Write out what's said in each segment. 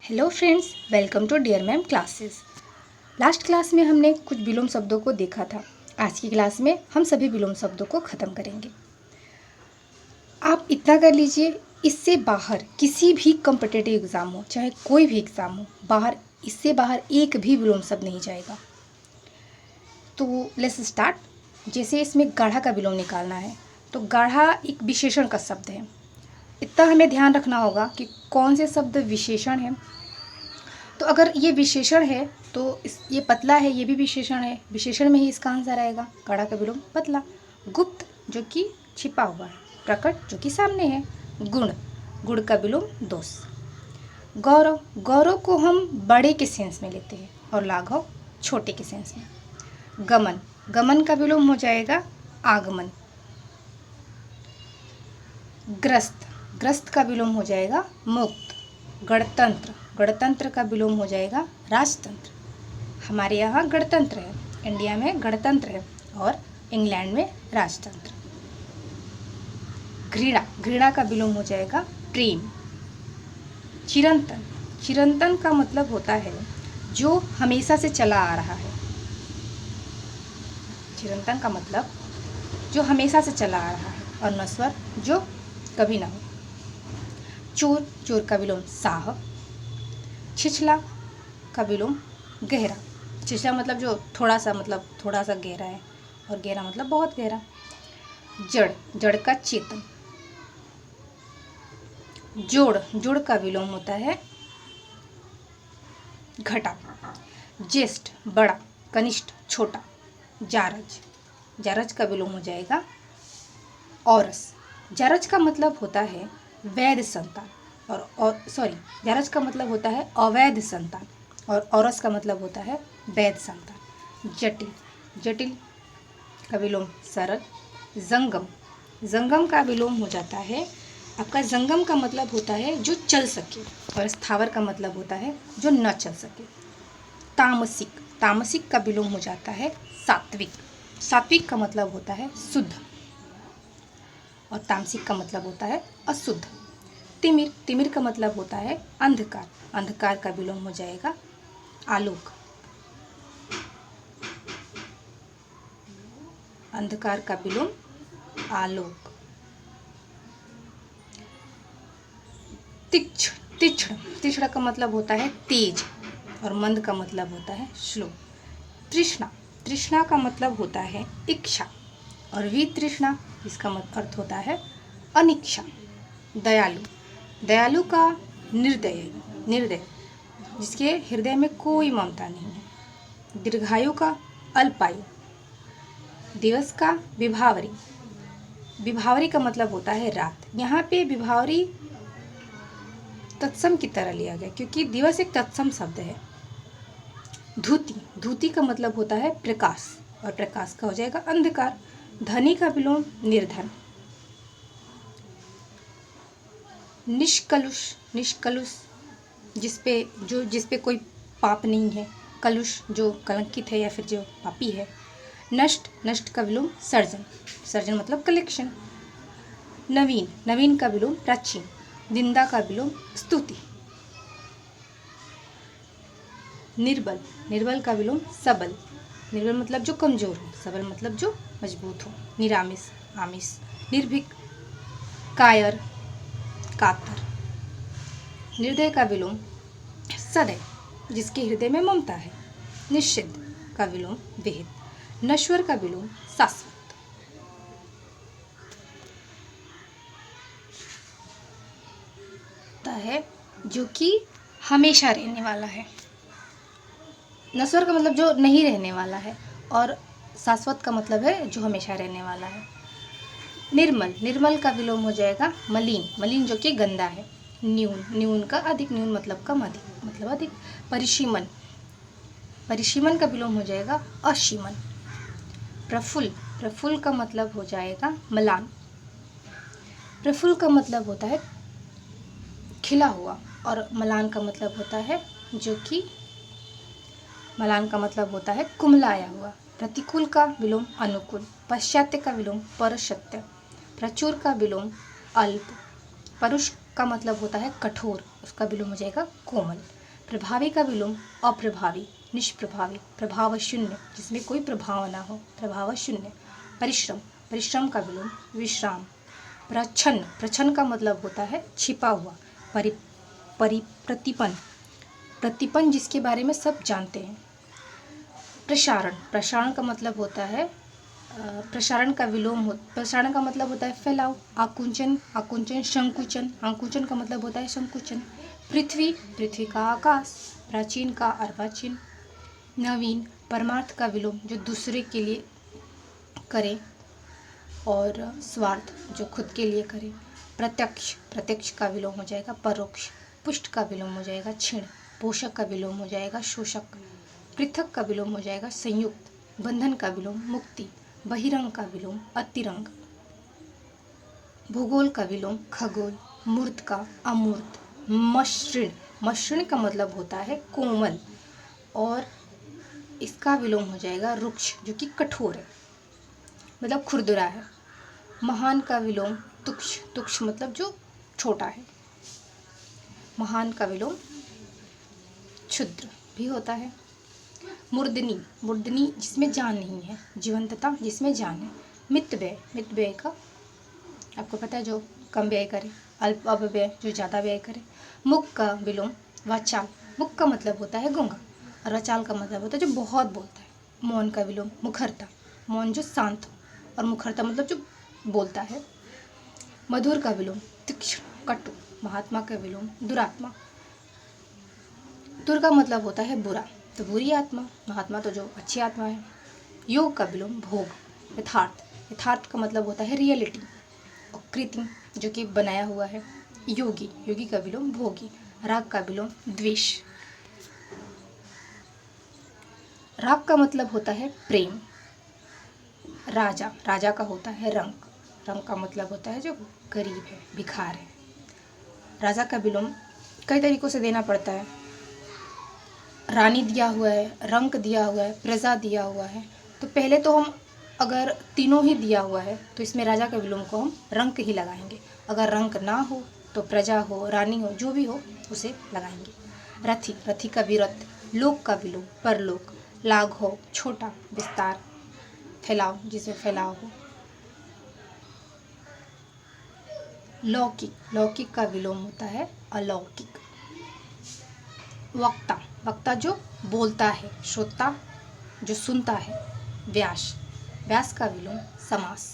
Hello friends, welcome to dear ma'am classes. Last class में हमने कुछ विलोम शब्दों को देखा था। आज की क्लास में हम सभी विलोम शब्दों को ख़त्म करेंगे। आप इतना कर लीजिए, इससे बाहर किसी भी कॉम्पिटिटिव एग्ज़ाम हो, चाहे कोई भी एग्ज़ाम हो, इससे बाहर एक भी विलोम शब्द नहीं जाएगा। तो लेट्स स्टार्ट। जैसे इसमें गाढ़ा का विलोम निकालना है, तो गाढ़ा एक विशेषण का शब्द है। इतना हमें ध्यान रखना होगा कि कौन से शब्द विशेषण हैं। तो अगर ये विशेषण है तो ये पतला है, ये भी विशेषण है, विशेषण में ही इसका आंसर आएगा। गाढ़ा का विलोम पतला। गुप्त जो कि छिपा हुआ है, प्रकट जो कि सामने है, गुण, गुण का विलोम दोष। गौरव, गौरव को हम बड़े के सेंस में लेते हैं और लाघव छोटे के सेंस में। गमन, गमन का विलोम हो जाएगा आगमन। ग्रस्त, ग्रस्त का विलोम हो जाएगा मुक्त। गणतंत्र, गणतंत्र का विलोम हो जाएगा राजतंत्र। हमारे यहाँ गणतंत्र है, इंडिया में गणतंत्र है और इंग्लैंड में राजतंत्र। घृणा, घृणा का विलोम हो जाएगा प्रेम। चिरंतन, चिरंतन का मतलब होता है जो हमेशा से चला आ रहा है। चिरंतन का मतलब जो हमेशा से चला आ रहा है। और नश्वर जो कभी ना हो। चोर, चोर का विलोम साह। छिछला का विलोम गहरा। छिछला मतलब जो थोड़ा सा गहरा है, और गहरा मतलब बहुत गहरा। जड़, जड़ का चेतन। जोड़, जोड़ का विलोम होता है घटा। ज्येष्ठ बड़ा, कनिष्ठ छोटा। जारज, जारज का विलोम हो जाएगा औरस। जारज का मतलब होता है वैध संतान, जारज का मतलब होता है अवैध संतान, और औरस का मतलब होता है वैध संतान। जटिल, जटिल का विलोम सरल। जंगम, जंगम का विलोम हो जाता है आपका, जंगम का मतलब होता है जो चल सके, और स्थावर का मतलब होता है जो न चल सके। तामसिक, तामसिक का विलोम हो जाता है सात्विक। सात्विक का मतलब होता है शुद्ध, और तामसिक का मतलब होता है अशुद्ध। तिमिर, तिमिर का मतलब होता है अंधकार। अंधकार का विलोम हो जाएगा आलोक। अंधकार का विलोम आलोक। तीक्ष्ण, तीक्ष्ण, तीक्ष्ण का मतलब होता है तेज, और मंद का मतलब होता है स्लो। तृष्णा, तृष्णा का मतलब होता है इच्छा, और वितृष्णा इसका अर्थ होता है अनिच्छा। दयालु, दयालु का निर्दय, निर्दय जिसके हृदय में कोई ममता नहीं है। दीर्घायु का अल्पायु। दिवस का विभावरी, विभावरी का मतलब होता है रात। यहाँ पे विभावरी तत्सम की तरह लिया गया क्योंकि दिवस एक तत्सम शब्द है। धूति, धूति का मतलब होता है प्रकाश, और प्रकाश का हो जाएगा अंधकार। धनी का विलोम निर्धन। निष्कलुष, निष्कलुष जिसपे कोई पाप नहीं है। कलुष जो कलंकित है या फिर जो पापी है। नष्ट, नष्ट का विलोम सर्जन, सर्जन मतलब कलेक्शन। नवीन, नवीन का विलोम प्राचीन। निंदा का विलोम स्तुति। निर्बल, निर्बल का विलोम सबल। निर्बल मतलब जो कमजोर हो, सबल मतलब जो मजबूत हो। निरामिष, आमिष। निर्भीक, कायर, कातर। निर्दय का विलोम सदय, जिसके हृदय में ममता है। निषिद्ध का विलोम विहित। नश्वर का विलोम शाश्वत। है जो कि हमेशा रहने वाला है। नश्वर का मतलब जो नहीं रहने वाला है, और शाश्वत का मतलब है जो हमेशा रहने वाला है। निर्मल, निर्मल का विलोम हो जाएगा मलिन, मलिन जो कि गंदा है। न्यून, न्यून का अधिक, न्यून मतलब कम, अधिक मतलब अधिक। परिसीमन, परिसीमन का विलोम हो जाएगा असीमन। प्रफुल्ल, प्रफुल्ल का मतलब हो जाएगा मलान। प्रफुल्ल का मतलब होता है खिला हुआ, और मलान का मतलब होता है जो कि मलान का मतलब होता है कुमलाया हुआ। प्रतिकूल का विलोम अनुकूल। पश्चात्य का विलोम परसत्य। प्रचुर का विलोम अल्प। का मतलब होता है कठोर, उसका विलोम हो जाएगा कोमल। प्रभावी का विलोम अप्रभावी, निष्प्रभावी, प्रभाव शून्य, जिसमें कोई प्रभाव ना हो, प्रभाव शून्य। परिश्रम, परिश्रम का विलोम विश्राम। प्रच्छन्न, प्रच्छन्न का मतलब होता है छिपा हुआ। प्रतिपन्न, प्रतिपन्न जिसके बारे में सब जानते हैं। प्रसारण, प्रसारण का मतलब होता है प्रसारण का प्रसारण का मतलब होता है फैलाव। आकुंचन, आकुंचन संकुचन, आकुंचन का मतलब होता है संकुचन। पृथ्वी, पृथ्वी का आकाश। प्राचीन का अर्वाचीन। नवीन, परमार्थ का विलोम जो दूसरे के लिए करे, और स्वार्थ जो खुद के लिए करे। प्रत्यक्ष, प्रत्यक्ष का विलोम हो जाएगा परोक्ष। पुष्ट का विलोम हो जाएगा क्षीण। पोषक का विलोम हो जाएगा शोषक। पृथक का विलोम हो जाएगा संयुक्त। बंधन का विलोम मुक्ति। बहिरंग का विलोम अतिरंग। भूगोल का विलोम खगोल। मूर्त का अमूर्त। मसृण, मसृण का मतलब होता है कोमल, और इसका विलोम हो जाएगा रुक्ष जो कि कठोर है, मतलब खुरदुरा है। महान का विलोम तुक्ष, तुक्ष मतलब जो छोटा है। महान का विलोम क्षुद्र भी होता है। मूर्धनी, मूर्धनी जिसमें जान नहीं है, जीवंतता जिसमें जान है। मितव्यय, मितव्यय का आपको पता है जो कम व्यय करे। अल्प अपव्यय जो ज़्यादा व्यय करे। मुख का विलोम वाचाल, मुख का मतलब होता है गूंगा, और वाचाल का मतलब होता है जो बहुत बोलता है। मौन का विलोम मुखरता, मौन जो शांत हो, और मुखरता मतलब जो बोलता है। मधुर का विलोम तीक्ष्ण कटु। महात्मा का विलोम दुरात्मा। दुर का मतलब होता है बुरा, तो बुरी आत्मा। महात्मा तो जो अच्छी आत्मा है। योग का विलोम भोग। यथार्थ, यथार्थ का मतलब होता है रियलिटी। और कृत्रिम जो कि बनाया हुआ है। योगी, योगी का विलोम भोगी। राग का विलोम द्वेष। राग का मतलब होता है प्रेम। राजा, राजा का होता है रंक, रंक का मतलब होता है जो गरीब है, भिखार है। राजा का विलोम कई तरीकों से देना पड़ता है। रानी दिया हुआ है, रंक दिया हुआ है, प्रजा दिया हुआ है, तो पहले तो हम अगर तीनों ही दिया हुआ है तो इसमें राजा के विलोम को हम रंक ही लगाएंगे। अगर रंक ना हो तो प्रजा हो, रानी हो, जो भी हो उसे लगाएंगे। रथी, रथी का विरत। लोक का विलोम परलोक। लाघव छोटा, विस्तार फैलाव, जिसे फैलाव हो। लौकिक, लौकिक का विलोम होता है अलौकिक। वक्ता, वक्ता जो बोलता है, श्रोता जो सुनता है। व्यास, व्यास का विलोम समास।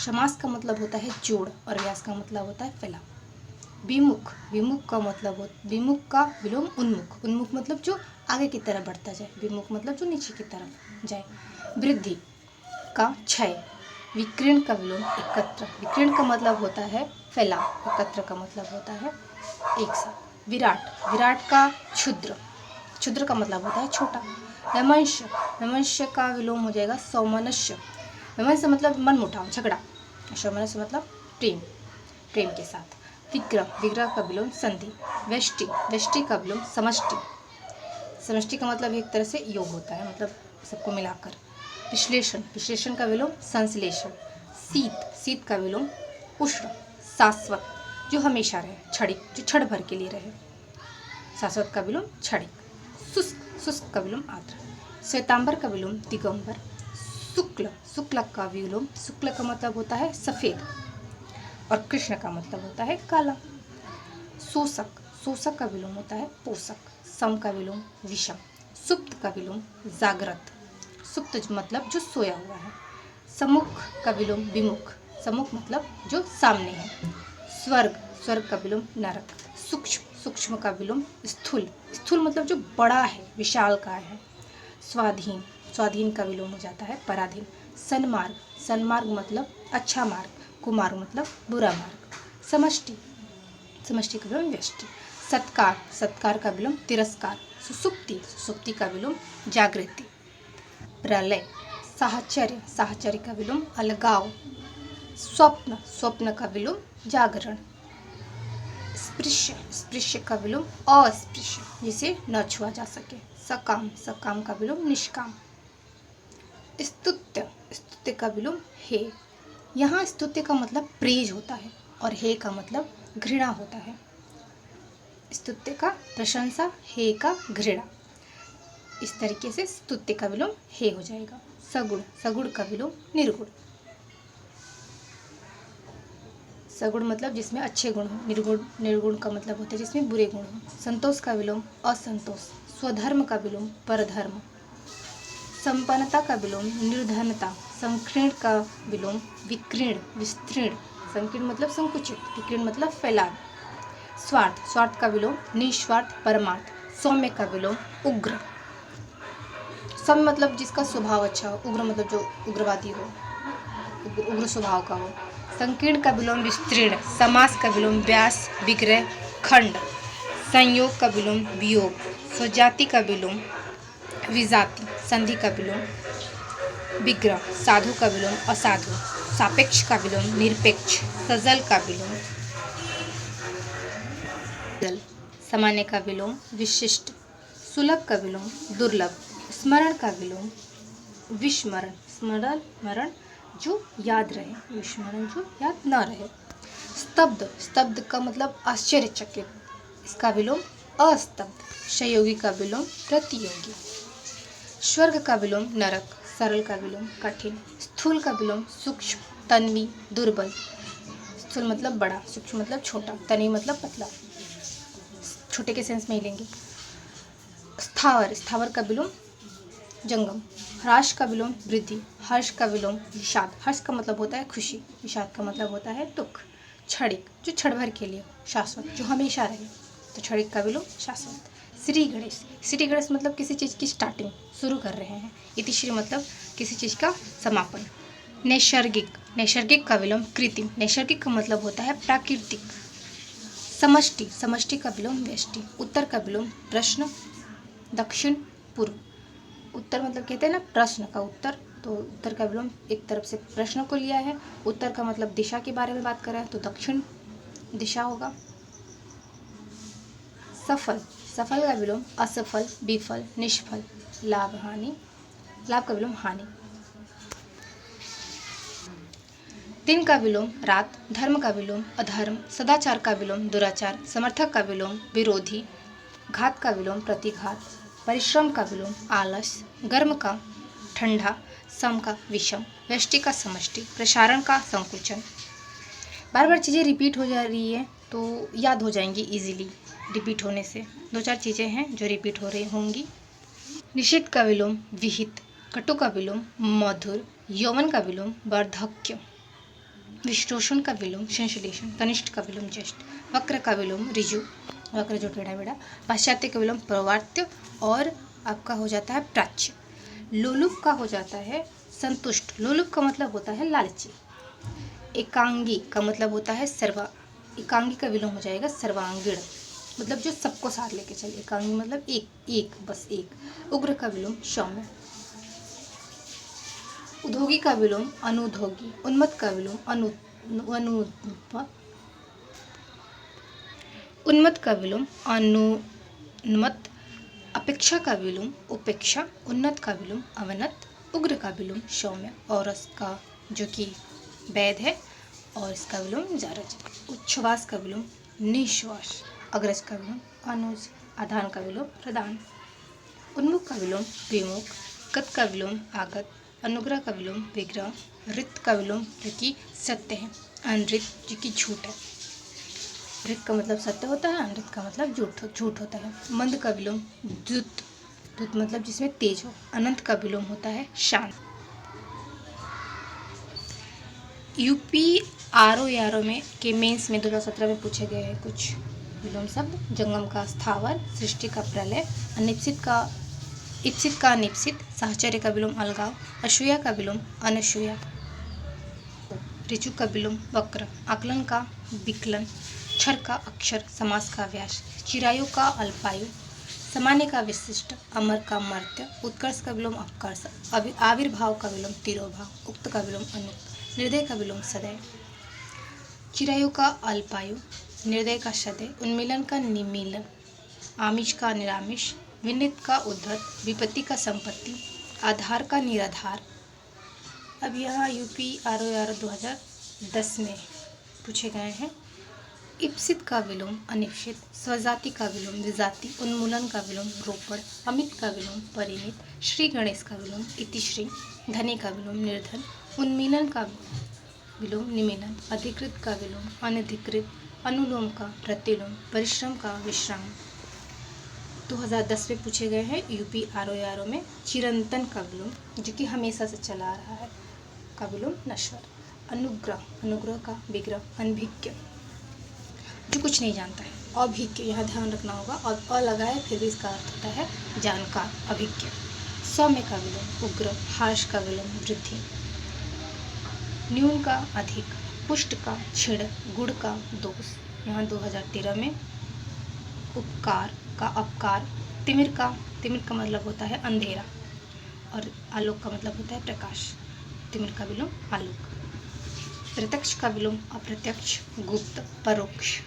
समास का मतलब होता है जोड़, और व्यास का मतलब होता है फैलाव। विमुख, विमुख का मतलब विमुख का विलोम उन्मुख। उन्मुख मतलब जो आगे की तरफ बढ़ता जाए, विमुख मतलब जो नीचे की तरफ जाए। वृद्धि का क्षय। विकीर्ण का विलोम एकत्र। विकीर्ण का मतलब होता है फैलाव, एकत्र का मतलब होता है एक साथ। विराट, विराट का क्षुद्र, क्षुद्र का मतलब होता है छोटा। वैमनस्य, वैमनस्य का विलोम हो जाएगा सौमनस्य। वैमनस्य मतलब मन मुटाव, झगड़ा। सौमनस्य मतलब प्रेम, प्रेम के साथ। विग्रह, विग्रह का विलोम संधि। व्यष्टि, व्यष्टि का विलोम समष्टि। समष्टि का मतलब एक तरह से योग होता है, मतलब सबको मिलाकर। विश्लेषण, विश्लेषण का विलोम संश्लेषण। शीत, शीत का विलोम उष्ण। शाश्वत जो हमेशा रहे। क्षणिक जो क्षण भर के लिए रहे। शाश्वत का विलोम क्षणिक। शुष्क, शुष्क का विलोम आर्द्र। श्वेतांबर का विलोम दिगंबर। शुक्ल, शुक्ल का विलोम, शुक्ल का मतलब होता है सफ़ेद, और कृष्ण का मतलब होता है काला। शोषक, शोषक का विलोम होता है पोषक। सम का विलोम विषम। सुप्त का विलोम जागृत, सुप्त मतलब जो सोया हुआ है। सम्मुख का विलोम विमुख, सम्मुख मतलब जो सामने है। स्वर्ग, स्वर्ग का विलोम नरक। सूक्ष्म, सूक्ष्म का विलोम स्थूल, स्थूल मतलब जो बड़ा है, विशाल का है। स्वाधीन, स्वाधीन का विलोम हो जाता है पराधीन। सन्मार्ग, सन्मार्ग मतलब अच्छा मार्ग। कुमार्ग मतलब बुरा मार्ग। समष्टि, समष्टि का विलोम व्यष्टि। सत्कार, सत्कार का विलोम तिरस्कार। सुसुप्ति, सुसुप्ति का विलोम जागृति। प्रलय, साहचर्य, साहचर्य का विलोम अलगाव। स्वप्न, स्वप्न का विलोम जागरण। स्पृश्य, स्पृश्य का विलोम अस्पृश्य, जिसे न छुआ जा सके। सकाम, सकाम का विलोम निष्काम। स्तुत्य, स्तुत्य का विलोम हे। यहाँ स्तुत्य का मतलब प्रेज होता है, और हे का मतलब घृणा होता है। स्तुत्य का प्रशंसा, हे का घृणा। इस तरीके से स्तुत्य का विलोम हे हो जाएगा। सगुण, सगुण का विलोम निर्गुण। सगुण मतलब जिसमें अच्छे गुण हो, निर्गुण, निर्गुण का मतलब होता है जिसमें बुरे गुण हो। संतोष का विलोम असंतोष। स्वधर्म का विलोम परधर्म। संपन्नता का विलोम निर्धनता। संकीर्ण का विलोम विकीर्ण, विस्तीर्ण। संकीर्ण मतलब संकुचित, विकीर्ण मतलब फैलाव। स्वार्थ, स्वार्थ का विलोम निस्वार्थ परमार्थ। सौम्य का विलोम उग्र। सौम्य मतलब जिसका स्वभाव अच्छा हो, उग्र मतलब जो उग्रवादी हो, उग्र स्वभाव का हो। संकीर्ण का विलोम विस्तीर्ण। समास का विलोम व्यास, विग्रह, खंड। संयोग का विलोम वियोग। स्वजाति का विलोम विजाति। संधि का विलोम विग्रह। साधु का विलोम असाधु। सापेक्ष का विलोम निरपेक्ष। सजल का विलोम जल। सामान्य का विलोम विशिष्ट। सुलभ का विलोम दुर्लभ। स्मरण का विलोम विस्मरण। स्मरण मरण जो याद रहे, विस्मरण जो याद न रहे। स्तब्ध, स्तब्ध का मतलब आश्चर्यचकित। इसका विलोम अस्तब्ध। संयोगी का विलोम प्रतियोगी। स्वर्ग का विलोम नरक। सरल का विलोम कठिन। स्थूल का विलोम सूक्ष्म, तन्वी, दुर्बल। स्थूल मतलब बड़ा, सूक्ष्म मतलब छोटा, तन्वी मतलब पतला, छोटे के सेंस में ही लेंगे। स्थावर, स्थावर का विलोम जंगम। ह्रास का विलोम वृद्धि। हर्ष का विलोम विषाद। हर्ष का मतलब होता है खुशी, विषाद का मतलब होता है दुख। क्षणिक जो क्षण भर के लिए। शाश्वत जो हमेशा रहे, तो क्षणिक का विलोम शाश्वत। श्री गणेश, श्री गणेश मतलब किसी चीज़ की स्टार्टिंग, शुरू कर रहे हैं। इतिश्री मतलब किसी चीज़ का समापन। नैसर्गिक, नैसर्गिक का विलोम कृत्रिम। नैसर्गिक का मतलब होता है प्राकृतिक। समष्टि, समष्टि का विलोम व्यष्टि। उत्तर का विलोम प्रश्न, दक्षिण, पूर्व। उत्तर मतलब कहते हैं ना प्रश्न का उत्तर, तो उत्तर का विलोम एक तरफ से प्रश्न को लिया है। उत्तर का मतलब दिशा के बारे में बात कर रहा है, तो दक्षिण दिशा होगा। सफल, सफल का विलोम असफल, विफल, निष्फल। लाभ, हानि, लाभ का विलोम हानि। दिन का विलोम रात। धर्म का विलोम अधर्म। सदाचार का विलोम दुराचार। समर्थक का विलोम विरोधी। घात का विलोम प्रतिघात। परिश्रम का विलोम आलस। गर्म का ठंडा। सम का विषम। व्यष्टि का समष्टि। प्रसारण का संकुचन। बार बार चीज़ें रिपीट हो जा रही है तो याद हो जाएंगी इजीली रिपीट होने से। दो चार चीज़ें हैं जो रिपीट हो रही होंगी। निषिद्ध का विलोम विहित। कटु का विलोम मधुर। यौवन का विलोम वार्धक्य। विश्लेषण का विलोम संश्लेषण। कनिष्ठ का विलोम ज्येष्ठ। वक्र का विलोम ऋजु, वक्र जो टेढ़ा मेढ़ा। पाश्चात्य का विलोम प्रवर्त्य और आपका हो जाता है प्राच्य। लोलुप का हो जाता है संतुष्ट। लोलुप का मतलब होता है लालची। एकांगी का मतलब होता है एकांगी का विलोम हो जाएगा सर्वांगीण, मतलब जो सबको साथ लेके चले। एकांगी मतलब एक, एक बस एक। उग्र का विलोम सौम्य। उद्योगी का विलोम अनुद्योगी। उन्मत्त का विलोम उन्मत्त का विलोम अनुन्मत्त। अपेक्षा का विलोम उपेक्षा। उन्नत का विलोम अवनत। उग्र का विलोम सौम्य। और इसका जो कि वैध है, और इसका विलोम जारज। उच्छ्वास का विलोम निश्वास। अग्रज का विलोम अनुज। आधान का विलोम प्रदान। उन्मुख का विलोम विमुख। गत का विलोम आगत। अनुग्रह का विलोम विग्रह। ऋत का विलोम जो कि सत्य है। अनृत जो कि झूठ है। ऋत का मतलब सत्य होता है, अनृत का मतलब झूठ होता है। मंद का विलोम द्युत, द्युत मतलब जिसमें तेज हो। अनंत का विलोम होता है शांत। यूपी आरओ में के मेंस में 2017 में पूछे गए हैं कुछ विलोम शब्द। जंगम का स्थावर। सृष्टि का प्रलय। इप्सित का अनिप्सित। साहचर्य का विलोम अलगाव। असूया का विलोम अनसूया। ऋजु का विलोम वक्र। आकलन का विकलन। क्षर का अक्षर। समास का व्यास। चिरायु का अल्पायु। सामान्य का विशिष्ट। अमर का मर्त्य। उत्कर्ष का विलोम अपकर्ष। आविर्भाव का विलोम तिरोभाव। उक्त का विलोम अनुक्त। निर्दय का विलोम सदैव। चिरायु का अल्पायु। निर्दय का सदैव। उन्मीलन का निमीलन। आमिष का निरामिष। विनित का उद्धत। विपत्ति का संपत्ति। आधार का निराधार। अब यहाँ यूपी आरओ 2010 में पूछे गए हैं इप्सित का विलोम अनिप्सित, स्वजाति का विलोम विजाति, उन्मूलन का विलोम रोपण, अमित का विलोम परिमित, श्री गणेश का विलोम इतिश्री, धनी का विलोम निर्धन, उन्मीलन का विलोम निमीलन, अधिकृत का विलोम अनधिकृत, अनुलोम का प्रतिलोम, परिश्रम का विश्राम। 2010 में पूछे गए हैं यूपी आरओ में चिरंतन का विलोम जो कि हमेशा से चला आ रहा है का विलोम नश्वर, अनुग्रह, अनुग्रह का विग्रह, अनभिज्ञ जो कुछ नहीं जानता है, अभिज्ञ यहाँ ध्यान रखना होगा, और अ लगाए फिर भी इसका अर्थ होता है जानकार, अभिज्ञ। सौम्य का विलोम उग्र, हार्श का विलोम वृद्धि, न्यून का अधिक, पुष्ट का छिड़, गुड़ का दोष। यहाँ 2013 में उपकार का अपकार, तिमिर का मतलब होता है अंधेरा, और आलोक का मतलब होता है प्रकाश, तिमिर का विलोम आलोक। प्रत्यक्ष का विलोम अप्रत्यक्ष, गुप्त, परोक्ष।